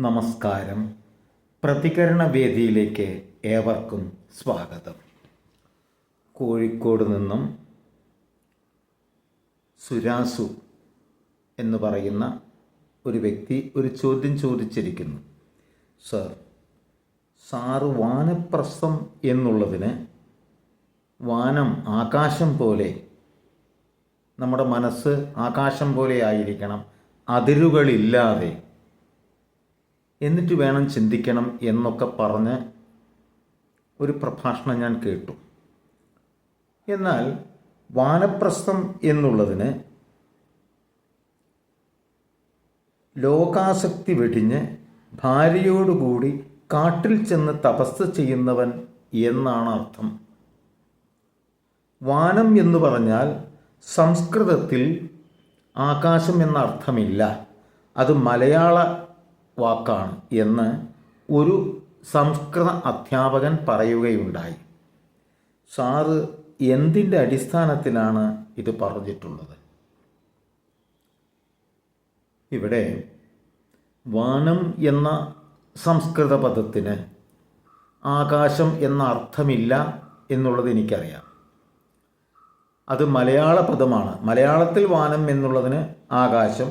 നമസ്കാരം. പ്രതികരണ വേദിയിലേക്ക് ഏവർക്കും സ്വാഗതം. കോഴിക്കോട് നിന്നും സുരാസു എന്ന് പറയുന്ന ഒരു വ്യക്തി ഒരു ചോദ്യം ചോദിച്ചിരിക്കുന്നു. സാറ് വാനപ്രസ്ഥം എന്നുള്ളതിന് വാനം ആകാശം പോലെ, നമ്മുടെ മനസ്സ് ആകാശം പോലെ ആയിരിക്കണം, അതിരുകളില്ലാതെ, എന്നിട്ട് വേണം ചിന്തിക്കണം എന്നൊക്കെ പറഞ്ഞ് ഒരു പ്രഭാഷണം ഞാൻ കേട്ടു. എന്നാൽ വാനപ്രസ്ഥം എന്നുള്ളതിന് ലോകാസക്തി വെടിഞ്ഞ് ഭാര്യയോടുകൂടി കാട്ടിൽ ചെന്ന് തപസ് ചെയ്യുന്നവൻ എന്നാണ് അർത്ഥം. വാനം എന്ന് പറഞ്ഞാൽ സംസ്കൃതത്തിൽ ആകാശം എന്ന അർത്ഥമില്ല, അത് മലയാള വാക്കാണ് എന്ന് ഒരു സംസ്കൃത അധ്യാപകൻ പറയുകയുണ്ടായി. സാറ് എന്തിൻ്റെ അടിസ്ഥാനത്തിലാണ് ഇത് പറഞ്ഞിട്ടുള്ളത്? ഇവിടെ വാനം എന്ന സംസ്കൃത പദത്തിന് ആകാശം എന്ന അർത്ഥമില്ല എന്നുള്ളത് എനിക്കറിയാം. അത് മലയാള പദമാണ്. മലയാളത്തിൽ വാനം എന്നുള്ളതിന് ആകാശം,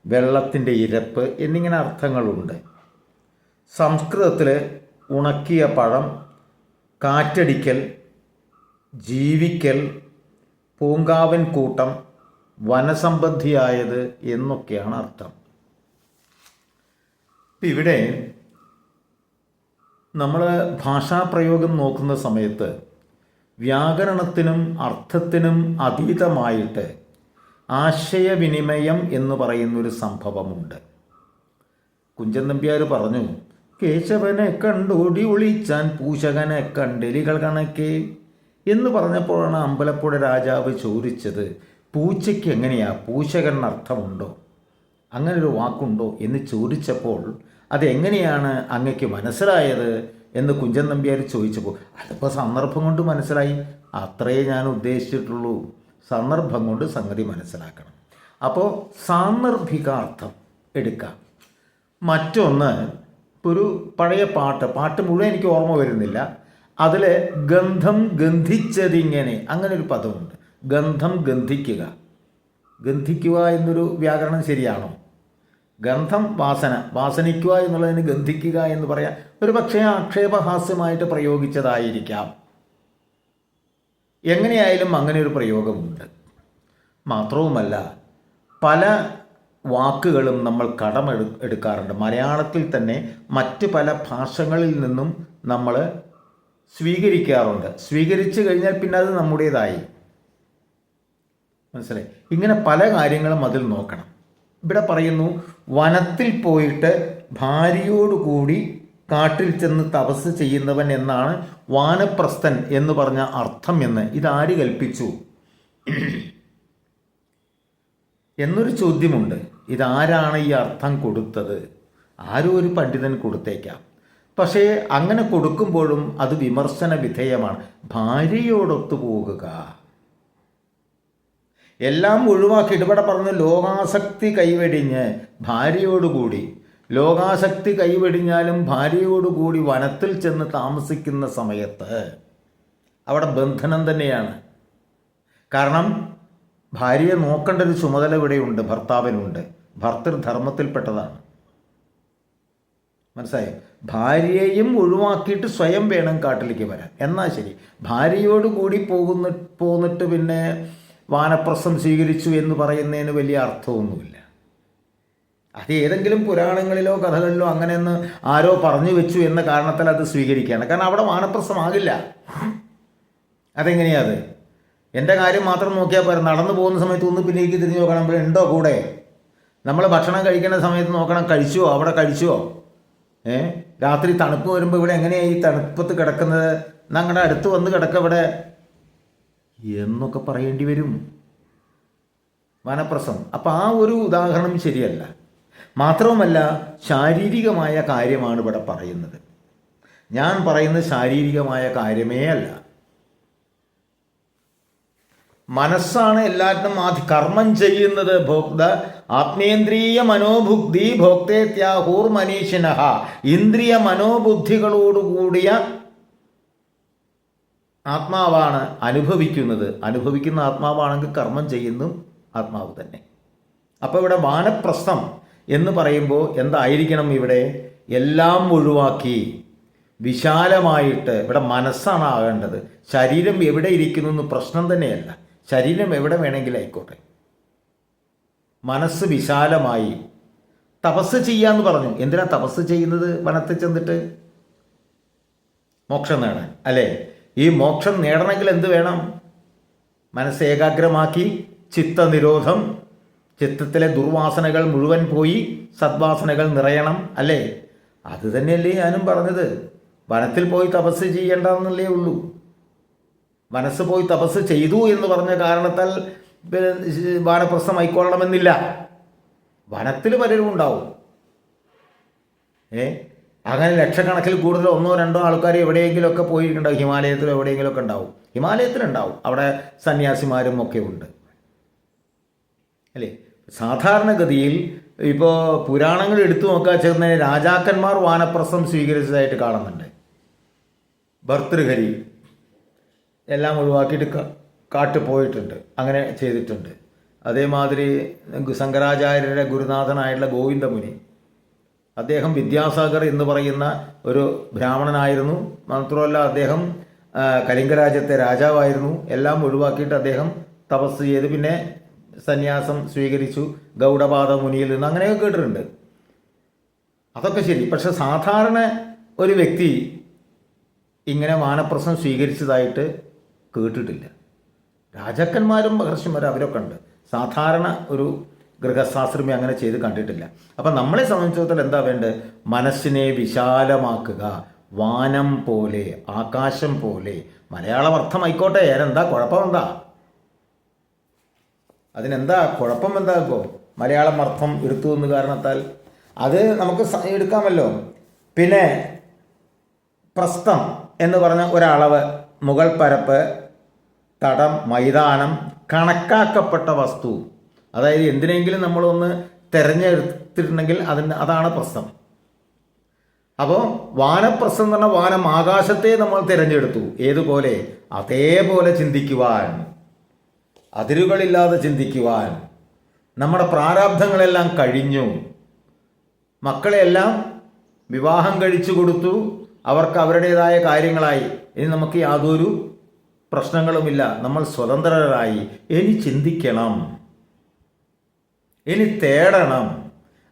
വെള്ളത്തിൻ്റെ ഇരപ്പ് എന്നിങ്ങനെ അർത്ഥങ്ങളുണ്ട്. സംസ്കൃതത്തിൽ ഉണക്കിയ പഴം, കാറ്റടിക്കൽ, ജീവിക്കൽ, പൂങ്കാവൻ കൂട്ടം, വനസംബന്ധിയായത് എന്നൊക്കെയാണ് അർത്ഥം. ഇവിടെ നമ്മൾ ഭാഷാപ്രയോഗം നോക്കുന്ന സമയത്ത് വ്യാകരണത്തിനും അർത്ഥത്തിനും അതീതമായിട്ട് ആശയവിനിമയം എന്ന് പറയുന്നൊരു സംഭവമുണ്ട്. കുഞ്ചൻ നമ്പ്യാർ പറഞ്ഞു, കേശവനെ കണ്ടോടി ഒളിച്ചാൻ പൂശകനെ കണ്ടെലികൾ കണക്കെ എന്ന് പറഞ്ഞപ്പോഴാണ് അമ്പലപ്പുഴ രാജാവ് ചോദിച്ചത്, പൂച്ചയ്ക്ക് എങ്ങനെയാ പൂശകൻ അർത്ഥമുണ്ടോ, അങ്ങനൊരു വാക്കുണ്ടോ എന്ന് ചോദിച്ചപ്പോൾ അതെങ്ങനെയാണ് അങ്ങക്ക് മനസ്സിലായത് എന്ന് കുഞ്ചൻ നമ്പ്യാർ ചോദിച്ചപ്പോൾ, അതിപ്പോൾ സന്ദർഭം കൊണ്ട് മനസ്സിലായി, അത്രയേ ഞാൻ ഉദ്ദേശിച്ചിട്ടുള്ളൂ. സന്ദർഭം കൊണ്ട് സംഗതി മനസ്സിലാക്കണം. അപ്പോൾ സാന്ദർഭികാർത്ഥം എടുക്കാം. മറ്റൊന്ന്, ഒരു പഴയ പാട്ട് മുഴുവൻ എനിക്ക് ഓർമ്മ വരുന്നില്ല, അതിൽ ഗന്ധം ഗന്ധിച്ചതിങ്ങനെ അങ്ങനെ ഒരു പദമുണ്ട്. ഗന്ധം ഗന്ധിക്കുക, ഗന്ധിക്കുക എന്നൊരു വ്യാകരണം ശരിയാണോ? ഗന്ധം വാസന, വാസനിക്കുക എന്നുള്ളതിന് ഗന്ധിക്കുക എന്ന് പറയാം. ഒരു പക്ഷേ ആക്ഷേപഹാസ്യമായിട്ട് പ്രയോഗിച്ചതായിരിക്കാം. എങ്ങനെയായാലും അങ്ങനെ ഒരു പ്രയോഗമുണ്ട്. മാത്രവുമല്ല, പല വാക്കുകളും നമ്മൾ കടമെടുക്കാറുണ്ട്. മലയാളത്തിൽ തന്നെ മറ്റ് പല ഭാഷകളിൽ നിന്നും നമ്മൾ സ്വീകരിക്കാറുണ്ട്. സ്വീകരിച്ചു കഴിഞ്ഞാൽ പിന്നെ അത് നമ്മുടേതായി. മനസ്സിലായി? ഇങ്ങനെ പല കാര്യങ്ങളും അതിൽ നോക്കണം. ഇവിടെ പറയുന്നു, വനത്തിൽ പോയിട്ട് ഭാര്യയോടുകൂടി കാട്ടിൽ ചെന്ന് തപസ് ചെയ്യുന്നവൻ എന്നാണ് വാനപ്രസ്ഥൻ എന്ന് പറഞ്ഞ അർത്ഥം എന്ന് ഇതാര് കൽപ്പിച്ചു എന്നൊരു ചോദ്യമുണ്ട്. ഇതാരാണ് ഈ അർത്ഥം കൊടുത്തത്? ആരും ഒരു പണ്ഡിതൻ കൊടുത്തേക്കാം. പക്ഷേ അങ്ങനെ കൊടുക്കുമ്പോഴും അത് വിമർശന വിധേയമാണ്. ഭാര്യയോടൊത്തു പോകുക, എല്ലാം ഒഴിവാക്കിയിട്ട് ഇവിടെ പറഞ്ഞു ലോകാസക്തി കൈവെടിഞ്ഞ് ഭാര്യയോടുകൂടി. ലോകാസക്തി കൈവെടിഞ്ഞാലും ഭാര്യയോടുകൂടി വനത്തിൽ ചെന്ന് താമസിക്കുന്ന സമയത്ത് അവിടെ ബന്ധനം തന്നെയാണ്. കാരണം ഭാര്യയെ നോക്കേണ്ട ഒരു ചുമതല ഇവിടെയുണ്ട്, ഭർത്താവിനുണ്ട്. ഭർത്തൃധർമ്മത്തിൽപ്പെട്ടതാണ്. മനസ്സിലായോ? ഭാര്യയെയും ഒഴിവാക്കിയിട്ട് സ്വയം വേണം കാട്ടിലേക്ക് വരാൻ. എന്നാൽ ശരി, ഭാര്യയോടുകൂടി പോന്നിട്ട് പിന്നെ വാനപ്രസ്ഥം സ്വീകരിച്ചു എന്ന് പറയുന്നതിന് വലിയ അർത്ഥമൊന്നുമില്ല. അത് ഏതെങ്കിലും പുരാണങ്ങളിലോ കഥകളിലോ അങ്ങനെയൊന്ന് ആരോ പറഞ്ഞു വെച്ചു എന്ന കാരണത്താൽ അത് സ്വീകരിക്കുകയാണ്. കാരണം അവിടെ വാനപ്രസ്ഥമാകില്ല. അതെങ്ങനെയാത്? എൻ്റെ കാര്യം മാത്രം നോക്കിയാൽ പോരാ. നടന്നു പോകുന്ന സമയത്ത് ഒന്ന് പിന്നേക്ക് തിരിഞ്ഞ് നോക്കണം, ഇവിടെ ഉണ്ടോ കൂടെ. നമ്മൾ ഭക്ഷണം കഴിക്കുന്ന സമയത്ത് നോക്കണം, കഴിച്ചുവോ, അവിടെ കഴിച്ചുവോ. രാത്രി തണുപ്പ് വരുമ്പോൾ ഇവിടെ എങ്ങനെയാണ് ഈ തണുപ്പത്ത് കിടക്കുന്നത്, ഞങ്ങളുടെ അടുത്ത് വന്ന് കിടക്ക ഇവിടെ എന്നൊക്കെ പറയേണ്ടി വരും. വനപ്രസ്ഥം. അപ്പം ആ ഒരു ഉദാഹരണം ശരിയല്ല. മാത്രവുമല്ല, ശാരീരികമായ കാര്യമാണ് ഇവിടെ പറയുന്നത്. ഞാൻ പറയുന്നത് ശാരീരികമായ കാര്യമേ അല്ല. മനസ്സാണ് എല്ലാറ്റിനും കർമ്മം ചെയ്യുന്നത്. ആത്മേന്ദ്രിയ മനോബുദ്ധി ഭോക്തേത്യാഹൂർ മനീഷിനഹ. ഇന്ദ്രിയ മനോബുദ്ധികളോടുകൂടിയ ആത്മാവാണ് അനുഭവിക്കുന്നത്. അനുഭവിക്കുന്ന ആത്മാവാണെങ്കിൽ കർമ്മം ചെയ്യുന്നു ആത്മാവ് തന്നെ. അപ്പോൾ ഇവിടെ വാനപ്രസ്ഥം എന്ന് പറയുമ്പോൾ എന്തായിരിക്കണം? ഇവിടെ എല്ലാം ഒഴിവാക്കി വിശാലമായിട്ട്, ഇവിടെ മനസ്സാണ് ആകേണ്ടത്. ശരീരം എവിടെ ഇരിക്കുന്നു എന്ന് പ്രശ്നം തന്നെയല്ല. ശരീരം എവിടെ വേണമെങ്കിലും ആയിക്കോട്ടെ, മനസ്സ് വിശാലമായി തപസ് ചെയ്യാന്ന് പറഞ്ഞു. എന്തിനാ തപസ് ചെയ്യുന്നത്? വനത്തിൽ ചെന്നിട്ട് മോക്ഷം നേടാൻ അല്ലേ? ഈ മോക്ഷം നേടണമെങ്കിൽ എന്ത് വേണം? മനസ്സ് ഏകാഗ്രമാക്കി ചിത്തനിരോധം, ചിത്തത്തിലെ ദുർവാസനകൾ മുഴുവൻ പോയി സദ്വാസനകൾ നിറയണം അല്ലേ? അത് തന്നെയല്ലേ ഞാനും പറഞ്ഞത്. വനത്തിൽ പോയി തപസ് ചെയ്യേണ്ടെന്നല്ലേ ഉള്ളൂ. മനസ്സ് പോയി തപസ് ചെയ്തു എന്ന് പറഞ്ഞ കാരണത്താൽ വാനപ്രസ്ഥം ആയിക്കൊള്ളണമെന്നില്ല. വനത്തിൽ പലരും ഉണ്ടാവും. അങ്ങനെ ലക്ഷക്കണക്കിൽ കൂടുതൽ 1-2 ആൾക്കാർ എവിടെയെങ്കിലുമൊക്കെ പോയിട്ടുണ്ടാവും. ഹിമാലയത്തിലോ എവിടെയെങ്കിലുമൊക്കെ ഉണ്ടാവും. ഹിമാലയത്തിലുണ്ടാവും, അവിടെ സന്യാസിമാരും ഒക്കെ ഉണ്ട് അല്ലേ? സാധാരണഗതിയിൽ ഇപ്പോൾ പുരാണങ്ങൾ എടുത്തു നോക്കാൻ ചെന്നതിന് രാജാക്കന്മാർ വാനപ്രസ്ഥം സ്വീകരിച്ചതായിട്ട് കാണുന്നുണ്ട്. ഭർതൃഹരി എല്ലാം ഒഴിവാക്കിയിട്ട് കാട്ടു പോയിട്ടുണ്ട്, അങ്ങനെ ചെയ്തിട്ടുണ്ട്. അതേമാതിരി ശങ്കരാചാര്യരുടെ ഗുരുനാഥനായിട്ടുള്ള ഗോവിന്ദമുനി, അദ്ദേഹം വിദ്യാസാഗർ എന്ന് പറയുന്ന ഒരു ബ്രാഹ്മണനായിരുന്നു. മാത്രമല്ല അദ്ദേഹം കലിംഗരാജ്യത്തെ രാജാവായിരുന്നു. എല്ലാം ഒഴിവാക്കിയിട്ട് അദ്ദേഹം തപസ് ചെയ്ത് പിന്നെ സന്യാസം സ്വീകരിച്ചു ഗൗഡപാദ മുനിയിൽ നിന്ന്, അങ്ങനെയൊക്കെ കേട്ടിട്ടുണ്ട്. അതൊക്കെ ശരി. പക്ഷെ സാധാരണ ഒരു വ്യക്തി ഇങ്ങനെ വാനപ്രസ്ഥം സ്വീകരിച്ചതായിട്ട് കേട്ടിട്ടില്ല. രാജാക്കന്മാരും മഹർഷിമാരും അവരൊക്കെ ഉണ്ട്. സാധാരണ ഒരു ഗൃഹസ്ഥാശ്രമി അങ്ങനെ ചെയ്ത് കണ്ടിട്ടില്ല. അപ്പം നമ്മളെ സംബന്ധിച്ചിടത്തോളം എന്താ വേണ്ടത്? മനസ്സിനെ വിശാലമാക്കുക. വാനം പോലെ, ആകാശം പോലെ. മലയാളം അർത്ഥമായിക്കോട്ടെ, അതിനെന്താ കുഴപ്പമെന്താ? അതിനെന്താ കുഴപ്പം? എന്താ ഇപ്പോൾ മലയാളം അർത്ഥം എടുത്തു എന്ന് കാരണത്താൽ അത് നമുക്ക് എടുക്കാമല്ലോ. പിന്നെ പ്രസ്ഥം എന്ന് പറഞ്ഞ ഒരളവ്, മുകൾ പരപ്പ്, തടം, മൈതാനം, കണക്കാക്കപ്പെട്ട വസ്തു. അതായത് എന്തിനെങ്കിലും നമ്മളൊന്ന് തിരഞ്ഞെടുത്തിട്ടുണ്ടെങ്കിൽ അതാണ് പ്രസ്ഥം. അപ്പോൾ വാനപ്രസ്ഥം എന്ന് പറഞ്ഞാൽ വാനം, ആകാശത്തെ നമ്മൾ തിരഞ്ഞെടുത്തു. ഏതുപോലെ? അതേപോലെ ചിന്തിക്കുവാൻ, അതിരുകളില്ലാതെ ചിന്തിക്കുവാൻ. നമ്മുടെ പ്രാരാബ്ധങ്ങളെല്ലാം കഴിഞ്ഞു. മക്കളെല്ലാം വിവാഹം കഴിച്ചു കൊടുത്തു. അവർക്ക് അവരുടേതായ കാര്യങ്ങളായി. ഇനി നമുക്ക് യാതൊരു പ്രശ്നങ്ങളുമില്ല. നമ്മൾ സ്വതന്ത്രരായി. ഇനി ചിന്തിക്കണം, ഇനി തേടണം,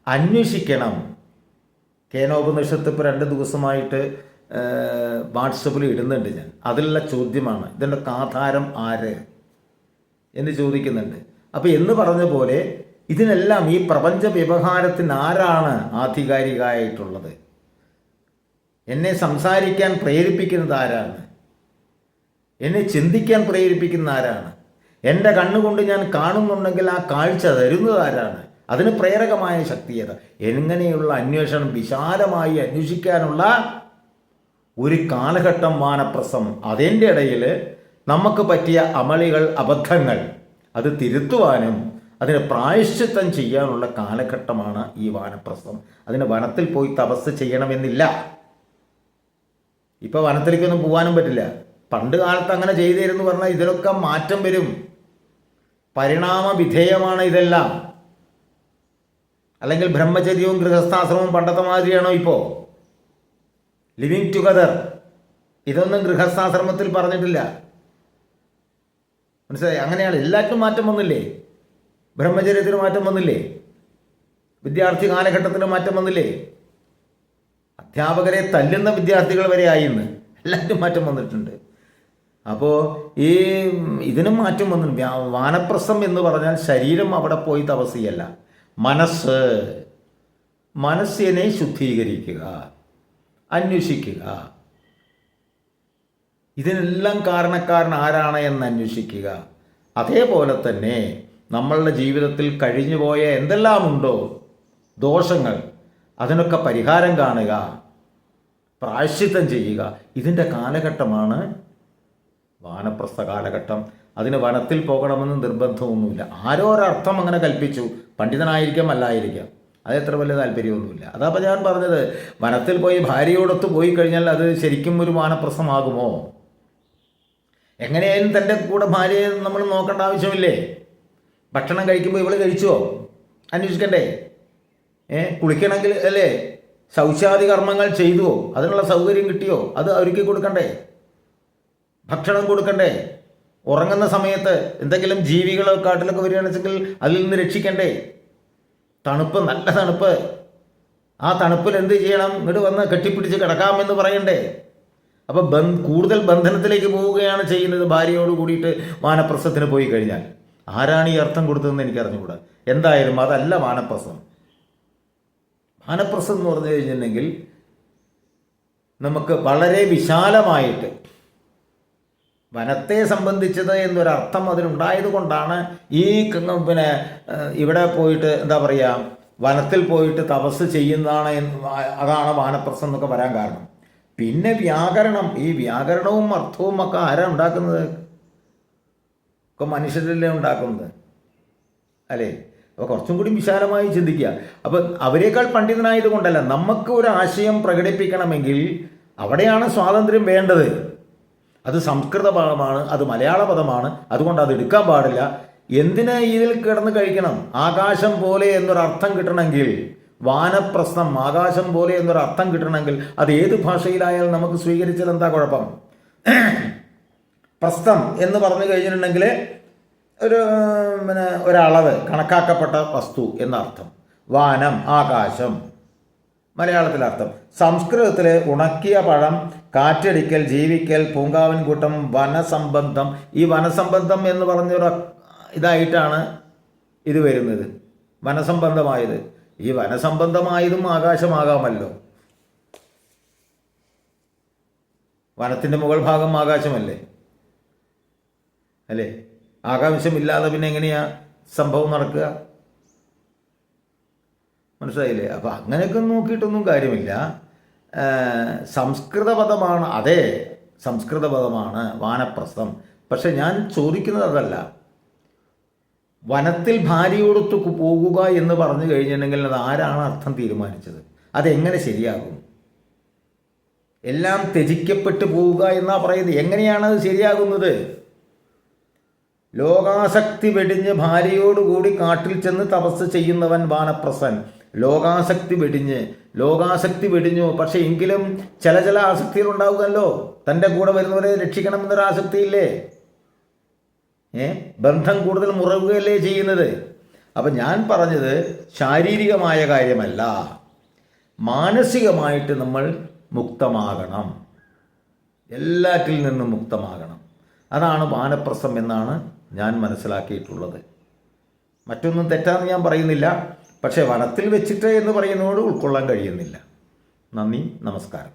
അന്വേഷിക്കണം. കേനോപനിഷത്ത് ഇപ്പോൾ 2 ദിവസമായിട്ട് വാട്സപ്പിൽ ഇടുന്നുണ്ട് ഞാൻ. അതിലുള്ള ചോദ്യമാണ്, ഇതിൻ്റെ ആധാരം ആര് എന്ന് ചോദിക്കുന്നുണ്ട്. അപ്പോൾ എന്ന് പറഞ്ഞ പോലെ ഇതിനെല്ലാം ഈ പ്രപഞ്ച വ്യവഹാരത്തിന് ആരാണ് ആധികാരികമായിട്ടുള്ളത്? എന്നെ സംസാരിക്കാൻ പ്രേരിപ്പിക്കുന്നത് ആരാണ്? എന്നെ ചിന്തിക്കാൻ പ്രേരിപ്പിക്കുന്ന ആരാണ്? എൻ്റെ കണ്ണുകൊണ്ട് ഞാൻ കാണുന്നുണ്ടെങ്കിൽ ആ കാഴ്ച തരുന്നത് ആരാണ്? അതിന് പ്രേരകമായ ശക്തിയത്. എങ്ങനെയുള്ള അന്വേഷണം, വിശാലമായി അന്വേഷിക്കാനുള്ള ഒരു കാലഘട്ടം വാനപ്രസ്ഥം. അതിൻ്റെ ഇടയിൽ നമുക്ക് പറ്റിയ അമളികൾ, അബദ്ധങ്ങൾ അത് തിരുത്തുവാനും അതിന് പ്രായശ്ചിത്തം ചെയ്യാനുള്ള കാലഘട്ടമാണ് ഈ വാനപ്രസ്ഥം. അതിന് വനത്തിൽ പോയി തപസ് ചെയ്യണമെന്നില്ല. ഇപ്പോൾ വനത്തിലേക്കൊന്നും പോകാനും പറ്റില്ല. പണ്ട് കാലത്ത് അങ്ങനെ ചെയ്തിരുന്നു പറഞ്ഞാൽ ഇതിലൊക്കെ മാറ്റം വരും. പരിണാമ വിധേയമാണ് ഇതെല്ലാം. അല്ലെങ്കിൽ ബ്രഹ്മചര്യവും ഗൃഹസ്ഥാശ്രമവും പണ്ടത്തെ മാതിരിയാണോ ഇപ്പോൾ? ലിവിങ് ടുഗദർ, ഇതൊന്നും ഗൃഹസ്ഥാശ്രമത്തിൽ പറഞ്ഞിട്ടില്ല. മനസ്സിലായി? അങ്ങനെയാണ്. എല്ലാറ്റിനും മാറ്റം വന്നില്ലേ? ബ്രഹ്മചര്യത്തിന് മാറ്റം വന്നില്ലേ? വിദ്യാർത്ഥി കാലഘട്ടത്തിന് മാറ്റം വന്നില്ലേ? അധ്യാപകരെ തല്ലുന്ന വിദ്യാർത്ഥികൾ വരെ ആയിന്ന്. എല്ലാറ്റിനും മാറ്റം വന്നിട്ടുണ്ട്. അപ്പോൾ ഇതിനും മാറ്റം വന്നിട്ടുണ്ട്. വാനപ്രസ്ഥം എന്ന് പറഞ്ഞാൽ ശരീരം അവിടെ പോയി തപസ് ചെയ്യല്ല. മനസ്സിനെ ശുദ്ധീകരിക്കുക, അന്വേഷിക്കുക. ഇതിനെല്ലാം കാരണക്കാരൻ ആരാണ് എന്ന് അന്വേഷിക്കുക. അതേപോലെ തന്നെ നമ്മളുടെ ജീവിതത്തിൽ കഴിഞ്ഞുപോയ എന്തെല്ലാം ഉണ്ടോ ദോഷങ്ങൾ, അതിനൊക്കെ പരിഹാരം കാണുക, പ്രായശ്ചിത്തം ചെയ്യുക. ഇതിൻ്റെ കാലഘട്ടമാണ് വാനപ്രസ്ഥ കാലഘട്ടം. അതിന് വനത്തിൽ പോകണമെന്ന് നിർബന്ധമൊന്നുമില്ല. ആരോ ഒരർത്ഥം അങ്ങനെ കൽപ്പിച്ചു, പണ്ഡിതനായിരിക്കാം അല്ലായിരിക്കാം, അത് എത്ര വലിയ താല്പര്യമൊന്നുമില്ല. അതപ്പോൾ ഞാൻ പറഞ്ഞത്, വനത്തിൽ പോയി ഭാര്യയോടൊത്ത് പോയി കഴിഞ്ഞാൽ അത് ശരിക്കും ഒരു വാനപ്രസ്ഥമാകുമോ? എങ്ങനെയായാലും തൻ്റെ കൂടെ ഭാര്യയെ നമ്മൾ നോക്കേണ്ട ആവശ്യമില്ലേ? ഭക്ഷണം കഴിക്കുമ്പോൾ ഇവൾ കഴിച്ചോ അന്വേഷിക്കണ്ടേ? കുളിക്കണമെങ്കിൽ അല്ലേ ശൗചാദി കർമ്മങ്ങൾ ചെയ്തുവോ? അതിനുള്ള സൗകര്യം കിട്ടിയോ? അത് ഒരുക്കി കൊടുക്കണ്ടേ? ഭക്ഷണം കൊടുക്കണ്ടേ? ഉറങ്ങുന്ന സമയത്ത് എന്തെങ്കിലും ജീവികളോ കാട്ടിലൊക്കെ വരികയാണെന്നുവെച്ചെങ്കിൽ അതിൽ നിന്ന് രക്ഷിക്കണ്ടേ? തണുപ്പ്, നല്ല തണുപ്പ്, ആ തണുപ്പിൽ എന്ത് ചെയ്യണം? ഇങ്ങോട്ട് വന്ന് കെട്ടിപ്പിടിച്ച് കിടക്കാമെന്ന് പറയണ്ടേ? അപ്പം കൂടുതൽ ബന്ധനത്തിലേക്ക് പോവുകയാണ് ചെയ്യുന്നത് ഭാര്യയോട് കൂടിയിട്ട് വാനപ്രസ്ഥത്തിന് പോയി കഴിഞ്ഞാൽ. ആരാണ് ഈ അർത്ഥം കൊടുത്തതെന്ന് എനിക്ക് അറിഞ്ഞുകൂടാ. എന്തായാലും അതല്ല വാനപ്രസ്ഥം. വാനപ്രസ്ഥം എന്ന് പറഞ്ഞു കഴിഞ്ഞിട്ടുണ്ടെങ്കിൽ നമുക്ക് വളരെ വിശാലമായിട്ട് വനത്തെ സംബന്ധിച്ചത് എന്നൊരർത്ഥം അതിനുണ്ടായത് കൊണ്ടാണ് ഈ ഇവിടെ പോയിട്ട് എന്താ പറയുക, വനത്തിൽ പോയിട്ട് തപസ് ചെയ്യുന്നതാണ്, അതാണ് വാനപ്രസ്ഥം എന്നൊക്കെ വരാൻ കാരണം. പിന്നെ വ്യാകരണം, ഈ വ്യാകരണവും അർത്ഥവും ഒക്കെ ആരാ ഉണ്ടാക്കുന്നത്? ഒക്കെ മനുഷ്യരല്ലേ ഉണ്ടാക്കുന്നത് അല്ലേ? അപ്പോൾ കുറച്ചും കൂടി വിശാലമായി ചിന്തിക്കുക. അപ്പം അവരെക്കാൾ പണ്ഡിതനായത് കൊണ്ടല്ല, നമുക്ക് ഒരു ആശയം പ്രകടിപ്പിക്കണമെങ്കിൽ അവിടെയാണ് സ്വാതന്ത്ര്യം വേണ്ടത്. അത് സംസ്കൃത പദമാണ്, അത് മലയാള പദമാണ്, അതുകൊണ്ട് അത് എടുക്കാൻ പാടില്ല. എന്തിന് ഇതിൽ കിടന്ന് കഴിക്കണം? ആകാശം പോലെ എന്നൊരർത്ഥം കിട്ടണമെങ്കിൽ, വാനപ്രസ്ഥം ആകാശം പോലെ എന്നൊരർത്ഥം കിട്ടണമെങ്കിൽ അത് ഏത് ഭാഷയിലായാലും നമുക്ക് സ്വീകരിച്ചാൽ എന്താ കുഴപ്പം? പ്രസ്ഥം എന്ന് പറഞ്ഞു കഴിഞ്ഞിട്ടുണ്ടെങ്കിൽ ഒരളവ്, കണക്കാക്കപ്പെട്ട വസ്തു എന്നർത്ഥം. വാനം, ആകാശം മലയാളത്തിലർത്ഥം. സംസ്കൃതത്തിൽ ഉണക്കിയ പഴം, കാറ്റടിക്കൽ, ജീവിക്കൽ, പൂങ്കാവൻ കൂട്ടം, വനസംബന്ധം. ഈ വനസംബന്ധം എന്ന് പറഞ്ഞൊരു ഇതായിട്ടാണ് ഇത് വരുന്നത്, വനസംബന്ധമായത്. ഈ വനസംബന്ധമായതും ആകാശമാകാമല്ലോ. വനത്തിൻ്റെ മുകൾ ഭാഗം ആകാശമല്ലേ അല്ലേ? ആകാശമില്ലാതെ പിന്നെ എങ്ങനെയാ സംഭവം നടക്കുക? മനസ്സിലായില്ലേ? അപ്പോൾ അങ്ങനെയൊക്കെ നോക്കിയിട്ടൊന്നും കാര്യമില്ല. സംസ്കൃത പദമാണ്, അതെ സംസ്കൃത പദമാണ് വാനപ്രസ്ഥം. പക്ഷെ ഞാൻ ചോദിക്കുന്നത് അതല്ല. വനത്തിൽ ഭാര്യയോടൊത്ത് പോകുക എന്ന് പറഞ്ഞു കഴിഞ്ഞിട്ടുണ്ടെങ്കിൽ അത് ആരാണ് അർത്ഥം തീരുമാനിച്ചത്? അതെങ്ങനെ ശരിയാകും? എല്ലാം ത്യജിക്കപ്പെട്ടു പോവുക എന്നാ പറയുന്നത്. എങ്ങനെയാണത് ശരിയാകുന്നത്? ലോകാസക്തി വെടിഞ്ഞ് ഭാര്യയോടുകൂടി കാട്ടിൽ ചെന്ന് തപസ് ചെയ്യുന്നവൻ വാനപ്രസ്ഥൻ. ലോകാസക്തി വെടിഞ്ഞു. പക്ഷെ എങ്കിലും ചില ആസക്തികൾ ഉണ്ടാവുമല്ലോ. തൻ്റെ കൂടെ വരുന്നവരെ രക്ഷിക്കണമെന്നൊരു ആസക്തിയില്ലേ? ബന്ധം കൂടുതൽ മുറവുകയല്ലേ ചെയ്യുന്നത്? അപ്പം ഞാൻ പറഞ്ഞത് ശാരീരികമായ കാര്യമല്ല, മാനസികമായിട്ട് നമ്മൾ മുക്തമാകണം, എല്ലാറ്റിൽ നിന്നും മുക്തമാകണം. അതാണ് വാനപ്രസ്ഥം എന്നാണ് ഞാൻ മനസ്സിലാക്കിയിട്ടുള്ളത്. മറ്റൊന്നും തെറ്റാന്ന് ഞാൻ പറയുന്നില്ല, പക്ഷേ വനത്തിൽ വെച്ചിട്ട് എന്ന് പറയുന്നതോട് ഉൾക്കൊള്ളാൻ കഴിയുന്നില്ല. നന്ദി, നമസ്കാരം.